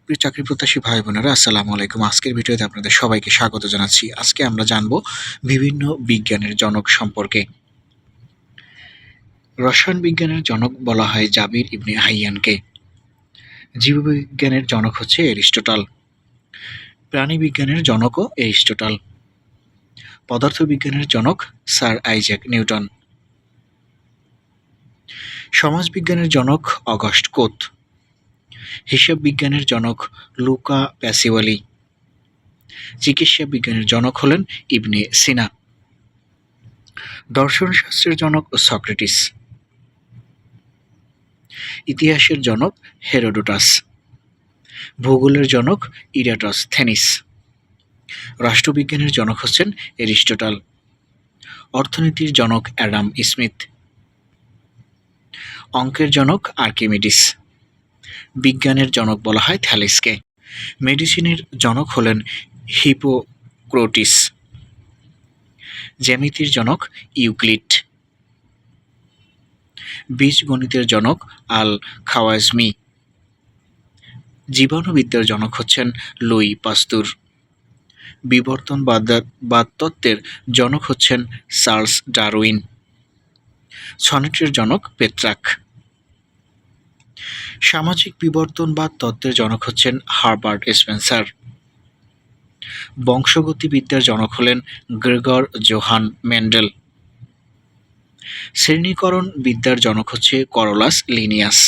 প্রিয় চাকরি প্রত্যাশী ভাই বোনেরা, আসসালামু আলাইকুম। আজকের ভিডিওতে আপনাদের সবাইকে স্বাগত জানাচ্ছি। আজকে আমরা জানবো বিভিন্ন বিজ্ঞানের জনক সম্পর্কে। রসায়ন বিজ্ঞানের জনক বলা হয় জাবির ইবনে হাইয়ানকে। জীববিজ্ঞানের জনক হচ্ছে এরিস্টটল। প্রাণীবিজ্ঞানের জনকও এরিস্টটল। পদার্থবিজ্ঞানের জনক স্যার আইজ্যাক নিউটন। সমাজবিজ্ঞানের জনক অগস্ট কোত। হিসাব বিজ্ঞানের জনক লুকা প্যাসিওলি। চিকিৎসা বিজ্ঞানের জনক হলেন ইবনে সিনা। দর্শনশাস্ত্রের জনক সক্রেটিস। ইতিহাসের জনক হেরোডোটাস। ভূগোলের জনক ইরাটোস্থেনিস। রাষ্ট্রবিজ্ঞানের জনক হচ্ছেন এরিস্টটল। অর্থনীতির জনক অ্যাডাম স্মিথ। অঙ্কের জনক আর্কিমিডিস। বিজ্ঞানের জনক বলা হয় থ্যালিসকে। মেডিসিনের জনক হলেন হিপোক্রেটিস। জ্যামিতির জনক ইউক্লিড। বীজগণিতের জনক আল খাওয়াজমি। জীবাণুবিদ্যার জনক হচ্ছেন লুই পাস্তুর। বিবর্তনবাদ তত্ত্বের জনক হচ্ছেন চার্লস ডারউইন। সনেটের জনক পেত্রাক। সামাজিক বিবর্তনবাদ তত্ত্বের জনক হচ্ছেন হারবার্ট স্পেন্সার। বংশগতিবিদ্যার জনক হলেন গ্রেগর জোহান মেন্ডেল। শ্রেণীকরণ বিদ্যার জনক হচ্ছে করলাস লিনিয়াস।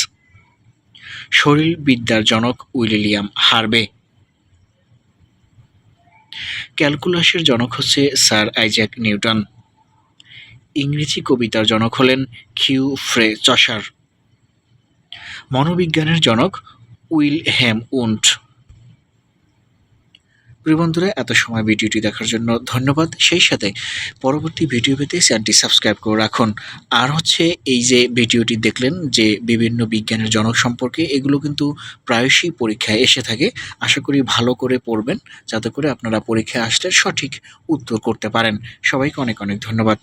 শরীরবিদ্যার জনক উইলিয়াম হার্বে। ক্যালকুলাসের জনক হচ্ছে স্যার আইজ্যাক নিউটন। ইংরেজি কবিতার জনক হলেন হিউ ফ্রে চসার। মনোবিজ্ঞানের জনক উইলহেম উন্ট। প্রিয় বন্ধুরা, এত সময় ভিডিওটি দেখার জন্য ধন্যবাদ। সেই সাথে পরবর্তী ভিডিও পেতে চ্যানেলটি সাবস্ক্রাইব করে রাখুন। আর হচ্ছে এই যে ভিডিওটি দেখলেন যে বিভিন্ন বিজ্ঞানের জনক সম্পর্কে, এগুলো কিন্তু প্রায়শই পরীক্ষায় এসে থাকে। আশা করি ভালো করে পড়বেন, যাতে করে আপনারা পরীক্ষায় আসলে সঠিক উত্তর করতে পারেন। সবাইকে অনেক অনেক ধন্যবাদ।